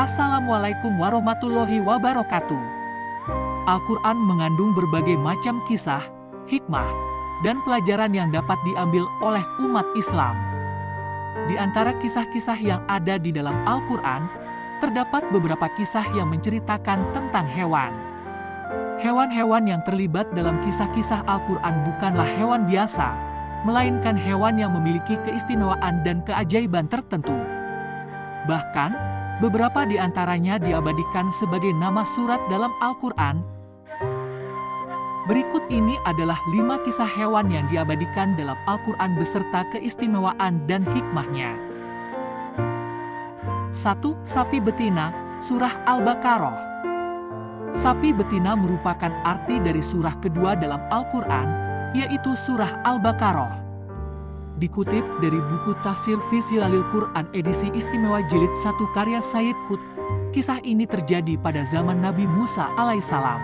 Assalamualaikum warahmatullahi wabarakatuh. Al-Quran mengandung berbagai macam kisah, hikmah, dan pelajaran yang dapat diambil oleh umat Islam. Di antara kisah-kisah yang ada di dalam Al-Quran, terdapat beberapa kisah yang menceritakan tentang hewan. Hewan-hewan yang terlibat dalam kisah-kisah Al-Quran bukanlah hewan biasa, melainkan hewan yang memiliki keistimewaan dan keajaiban tertentu. Bahkan, beberapa di antaranya diabadikan sebagai nama surat dalam Al-Quran. Berikut ini adalah 5 kisah hewan yang diabadikan dalam Al-Quran beserta keistimewaan dan hikmahnya. 1. Sapi betina, Surah Al-Baqarah. Sapi betina merupakan arti dari surah kedua dalam Al-Quran, yaitu Surah Al-Baqarah. Dikutip dari buku Tafsir fi Zilalil Quran edisi istimewa jilid 1 karya Sayyid Qutb, kisah ini terjadi pada zaman Nabi Musa alaihissalam.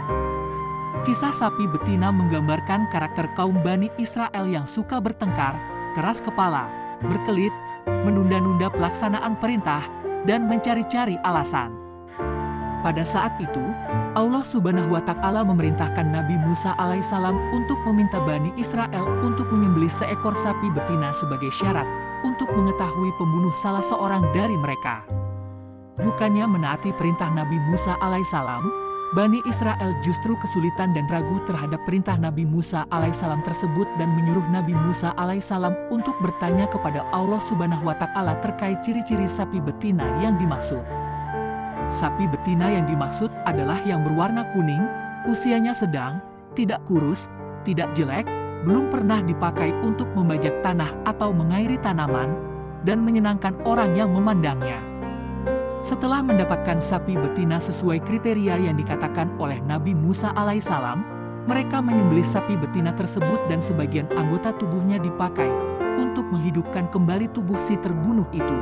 Kisah sapi betina menggambarkan karakter kaum Bani Israel yang suka bertengkar, keras kepala, berkelit, menunda-nunda pelaksanaan perintah, dan mencari-cari alasan. Pada saat itu, Allah Subhanahu wa Ta'ala memerintahkan Nabi Musa alaihissalam untuk meminta Bani Israel untuk menyembelih seekor sapi betina sebagai syarat untuk mengetahui pembunuh salah seorang dari mereka. Bukannya menaati perintah Nabi Musa alaihissalam, Bani Israel justru kesulitan dan ragu terhadap perintah Nabi Musa alaihissalam tersebut dan menyuruh Nabi Musa alaihissalam untuk bertanya kepada Allah Subhanahu wa Ta'ala terkait ciri-ciri sapi betina yang dimaksud. Sapi betina yang dimaksud adalah yang berwarna kuning, usianya sedang, tidak kurus, tidak jelek, belum pernah dipakai untuk membajak tanah atau mengairi tanaman, dan menyenangkan orang yang memandangnya. Setelah mendapatkan sapi betina sesuai kriteria yang dikatakan oleh Nabi Musa alaihissalam, mereka menyembelih sapi betina tersebut dan sebagian anggota tubuhnya dipakai untuk menghidupkan kembali tubuh si terbunuh itu.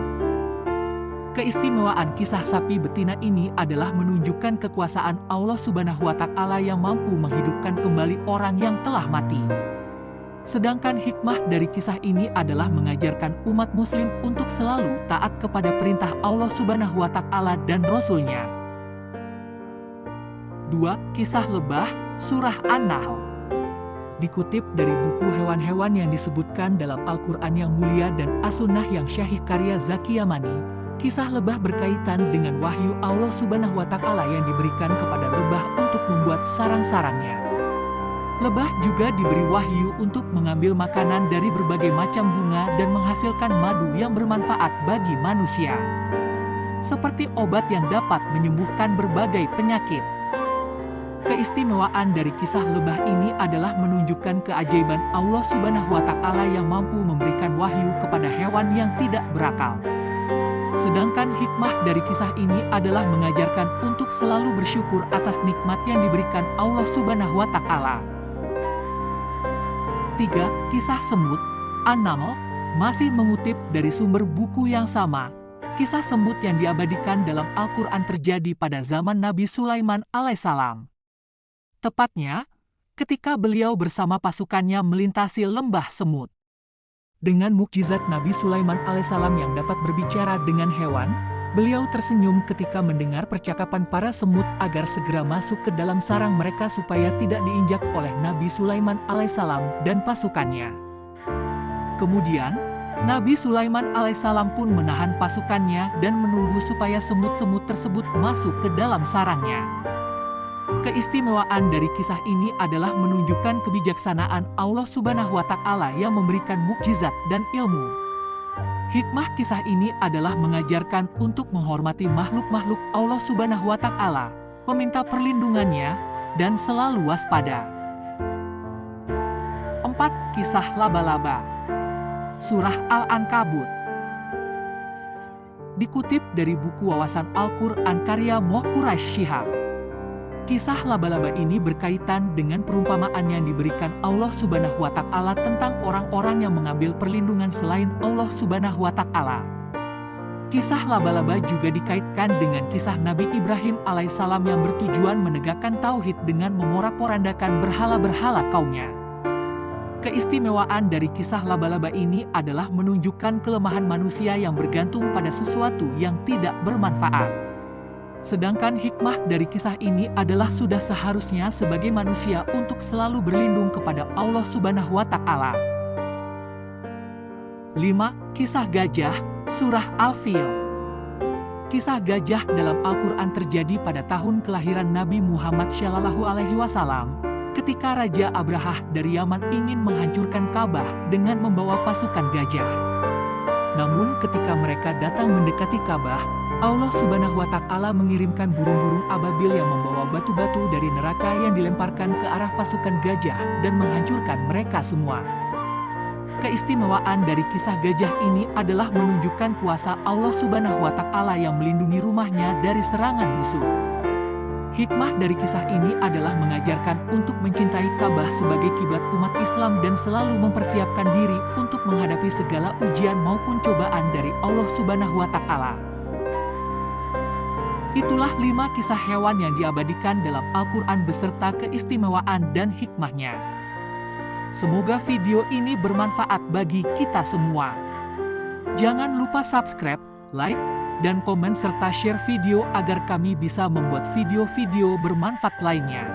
Keistimewaan kisah sapi betina ini adalah menunjukkan kekuasaan Allah Subhanahu wa Ta'ala yang mampu menghidupkan kembali orang yang telah mati. Sedangkan hikmah dari kisah ini adalah mengajarkan umat muslim untuk selalu taat kepada perintah Allah Subhanahu wa Ta'ala dan Rasul-Nya. 2. Kisah lebah, Surah An-Nahl. Dikutip dari buku hewan-hewan yang disebutkan dalam Al-Quran yang mulia dan As-Sunnah yang syahih karya Zaki Yamani, kisah lebah berkaitan dengan wahyu Allah Subhanahu wa Ta'ala yang diberikan kepada lebah untuk membuat sarang-sarangnya. Lebah juga diberi wahyu untuk mengambil makanan dari berbagai macam bunga dan menghasilkan madu yang bermanfaat bagi manusia, seperti obat yang dapat menyembuhkan berbagai penyakit. Keistimewaan dari kisah lebah ini adalah menunjukkan keajaiban Allah Subhanahu wa Ta'ala yang mampu memberikan wahyu kepada hewan yang tidak berakal. Sedangkan hikmah dari kisah ini adalah mengajarkan untuk selalu bersyukur atas nikmat yang diberikan Allah Subhanahu wa Ta'ala. 3. Kisah semut, An-Naml, masih mengutip dari sumber buku yang sama. Kisah semut yang diabadikan dalam Al-Quran terjadi pada zaman Nabi Sulaiman alaihissalam. Tepatnya, ketika beliau bersama pasukannya melintasi lembah semut. Dengan mukjizat Nabi Sulaiman alaihissalam yang dapat berbicara dengan hewan, beliau tersenyum ketika mendengar percakapan para semut agar segera masuk ke dalam sarang mereka supaya tidak diinjak oleh Nabi Sulaiman alaihissalam dan pasukannya. Kemudian, Nabi Sulaiman alaihissalam pun menahan pasukannya dan menunggu supaya semut-semut tersebut masuk ke dalam sarangnya. Keistimewaan dari kisah ini adalah menunjukkan kebijaksanaan Allah Subhanahu wa Ta'ala yang memberikan mukjizat dan ilmu. Hikmah kisah ini adalah mengajarkan untuk menghormati makhluk-makhluk Allah Subhanahu wa Ta'ala, meminta perlindungannya, dan selalu waspada. 4. Kisah laba-laba, Surah Al-Ankabut. Dikutip dari buku Wawasan Al-Quran karya Moh Quraish Shihab. Kisah laba-laba ini berkaitan dengan perumpamaan yang diberikan Allah Subhanahu wa Ta'ala tentang orang-orang yang mengambil perlindungan selain Allah Subhanahu wa Ta'ala. Kisah laba-laba juga dikaitkan dengan kisah Nabi Ibrahim alaihissalam yang bertujuan menegakkan tauhid dengan memorak-porandakan berhala-berhala kaumnya. Keistimewaan dari kisah laba-laba ini adalah menunjukkan kelemahan manusia yang bergantung pada sesuatu yang tidak bermanfaat. Sedangkan hikmah dari kisah ini adalah sudah seharusnya sebagai manusia untuk selalu berlindung kepada Allah Subhanahu wa Ta'ala. 5. Kisah Gajah, Surah Al-Fil. Kisah gajah dalam Al-Quran terjadi pada tahun kelahiran Nabi Muhammad SAW, ketika Raja Abrahah dari Yaman ingin menghancurkan Ka'bah dengan membawa pasukan gajah. Namun ketika mereka datang mendekati Ka'bah, Allah Subhanahu wa Ta'ala mengirimkan burung-burung ababil yang membawa batu-batu dari neraka yang dilemparkan ke arah pasukan gajah dan menghancurkan mereka semua. Keistimewaan dari kisah gajah ini adalah menunjukkan kuasa Allah Subhanahu wa Ta'ala yang melindungi rumahnya dari serangan musuh. Hikmah dari kisah ini adalah mengajarkan untuk mencintai Ka'bah sebagai kiblat umat Islam dan selalu mempersiapkan diri untuk menghadapi segala ujian maupun cobaan dari Allah Subhanahu wa Ta'ala. Itulah 5 kisah hewan yang diabadikan dalam Al-Quran beserta keistimewaan dan hikmahnya. Semoga video ini bermanfaat bagi kita semua. Jangan lupa subscribe, like, dan komen serta share video agar kami bisa membuat video-video bermanfaat lainnya.